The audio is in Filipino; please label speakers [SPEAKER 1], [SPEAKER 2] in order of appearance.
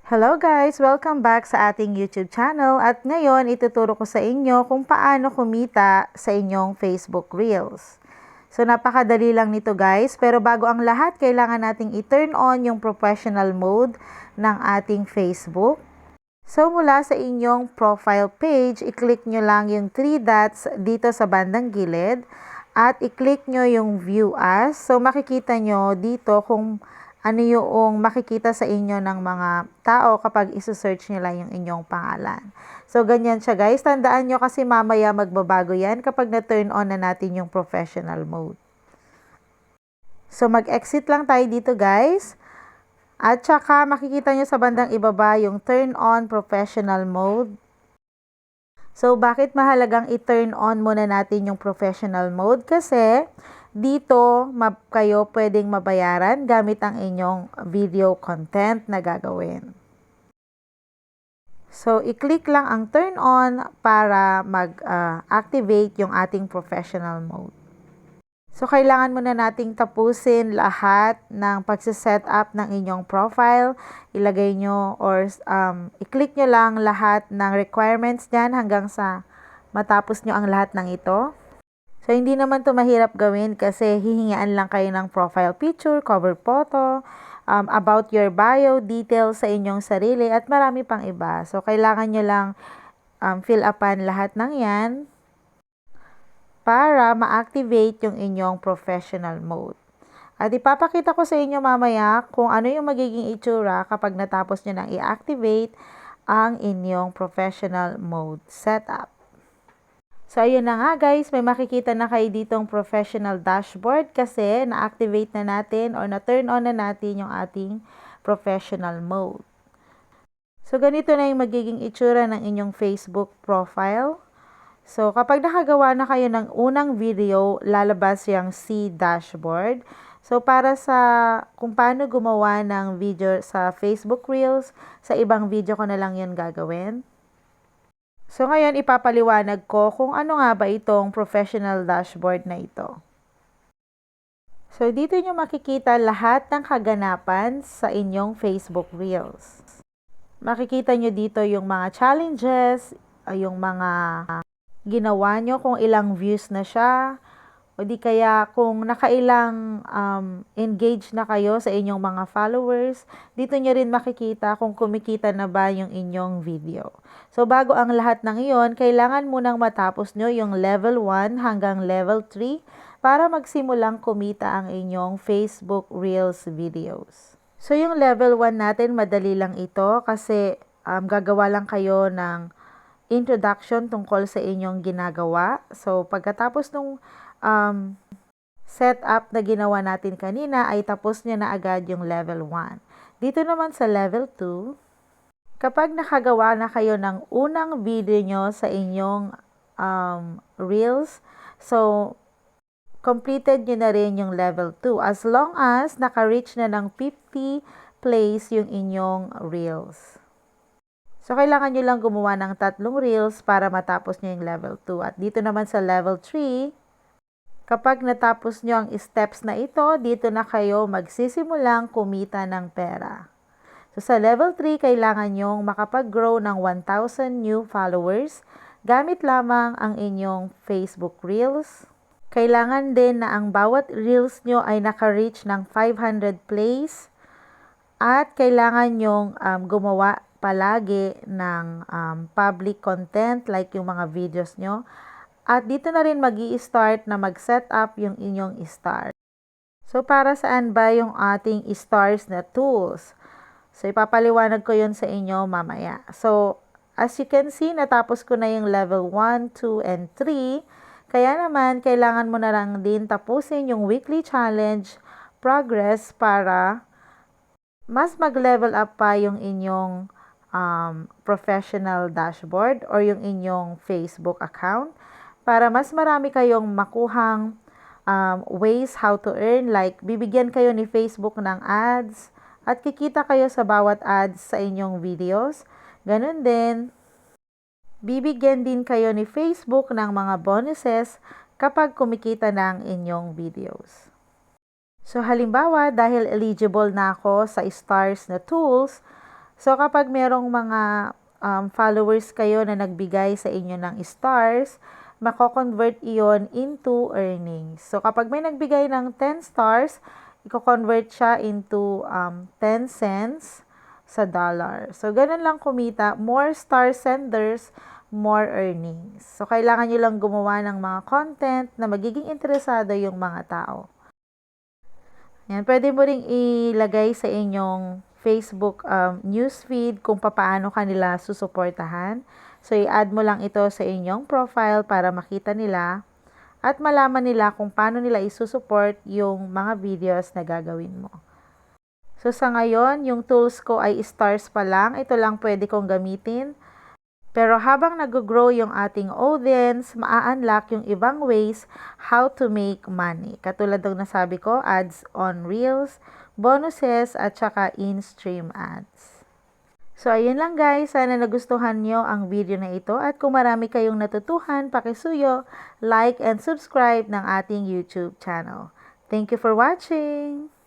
[SPEAKER 1] Hello guys! Welcome back sa ating YouTube channel at ngayon ituturo ko sa inyo kung paano kumita sa inyong Facebook Reels. So napakadali lang nito guys, pero bago ang lahat kailangan nating i-turn on yung professional mode ng ating Facebook. So mula sa inyong profile page, i-click nyo lang yung 3 dots dito sa bandang gilid at i-click nyo yung view as. So makikita nyo dito kung ano yung makikita sa inyo ng mga tao kapag iso-search nila yung inyong pangalan. So, ganyan siya guys. Tandaan nyo kasi mamaya magbabago yan kapag na-turn on na natin yung professional mode. So, mag-exit lang tayo dito guys. At saka makikita nyo sa bandang ibaba yung turn on professional mode. So, bakit mahalagang i-turn on muna natin yung professional mode? Kasi dito kayo pwedeng mabayaran gamit ang inyong video content na gagawin. So, i-click lang ang turn on para mag-activate yung ating professional mode. So, kailangan muna nating tapusin lahat ng pagsiset up ng inyong profile. Ilagay nyo or i-click nyo lang lahat ng requirements dyan hanggang sa matapos nyo ang lahat ng ito. So, hindi naman ito mahirap gawin kasi hihingaan lang kayo ng profile picture, cover photo, about your bio, details sa inyong sarili, at marami pang iba. So, kailangan nyo lang fill upan lahat ng yan para ma-activate yung inyong professional mode. At ipapakita ko sa inyo mamaya kung ano yung magiging itsura kapag natapos nyo nang i-activate ang inyong professional mode setup. So, ayun na nga guys, may makikita na kayo ditong professional dashboard kasi na-activate na natin or na-turn on na natin yung ating professional mode. So, ganito na yung magiging itsura ng inyong Facebook profile. So, kapag nakagawa na kayo ng unang video, lalabas yung C dashboard. So, para sa kung paano gumawa ng video sa Facebook Reels, sa ibang video ko na lang yun gagawin. So, ngayon ipapaliwanag ko kung ano nga ba itong professional dashboard na ito. So, dito nyo makikita lahat ng kaganapan sa inyong Facebook Reels. Makikita nyo dito yung mga challenges, yung mga ginawa nyo, kung ilang views na siya, o di kaya kung nakailang engage na kayo sa inyong mga followers, dito nyo rin makikita kung kumikita na ba yung inyong video. So, bago ang lahat ng iyon, kailangan munang matapos nyo yung level 1 hanggang level 3 para magsimulang kumita ang inyong Facebook Reels videos. So, yung level 1 natin, madali lang ito kasi gagawa lang kayo ng introduction tungkol sa inyong ginagawa. So, pagkatapos nung setup na ginawa natin kanina ay tapos niya na agad yung level 1. Dito naman sa level 2, kapag nakagawa na kayo ng unang video nyo sa inyong Reels, so completed nyo na rin yung level 2 as long as naka-reach na ng 50 plays yung inyong Reels. So, kailangan nyo lang gumawa ng 3 Reels para matapos nyo yung level 2. At dito naman sa level 3, kapag natapos nyo ang steps na ito, dito na kayo magsisimulang kumita ng pera. So, sa level 3, kailangan nyong makapag-grow ng 1,000 new followers gamit lamang ang inyong Facebook Reels. Kailangan din na ang bawat Reels nyo ay naka-reach ng 500 plays at kailangan nyong gumawa palagi ng public content like yung mga videos nyo. At dito na rin mag-i-start na mag-set up yung inyong stars. So, para saan ba yung ating stars na tools? So, ipapaliwanag ko yun sa inyo mamaya. So, as you can see, natapos ko na yung level 1, 2, and 3. Kaya naman, kailangan mo na lang din tapusin yung weekly challenge progress para mas mag-level up pa yung inyong professional dashboard or yung inyong Facebook account, para mas marami kayong makuhang ways how to earn, like bibigyan kayo ni Facebook ng ads at kikita kayo sa bawat ads sa inyong videos. Ganun din, bibigyan din kayo ni Facebook ng mga bonuses kapag kumikita ng inyong videos. So, halimbawa, dahil eligible na ako sa stars na tools, So, kapag merong mga followers kayo na nagbigay sa inyo ng stars, mako-convert iyon into earnings. So, kapag may nagbigay ng 10 stars, i-convert siya into 10 cents sa dollar. So, ganun lang kumita. More star senders, more earnings. So, kailangan nyo lang gumawa ng mga content na magiging interesado yung mga tao. Yan, pwede mo ring ilagay sa inyong Facebook newsfeed kung paano kanila susuportahan. So, i-add mo lang ito sa inyong profile para makita nila at malaman nila kung paano nila isusupport yung mga videos na gagawin mo. So, sa ngayon, yung tools ko ay stars pa lang. Ito lang pwede kong gamitin. Pero habang nag-grow yung ating audience, maa-unlock yung ibang ways how to make money. Katulad ng nasabi ko, ads on Reels, bonuses, at saka in-stream ads. So, ayun lang guys. Sana nagustuhan nyo ang video na ito. At kung marami kayong natutuhan, pakisuyo, like, and subscribe ng ating YouTube channel. Thank you for watching!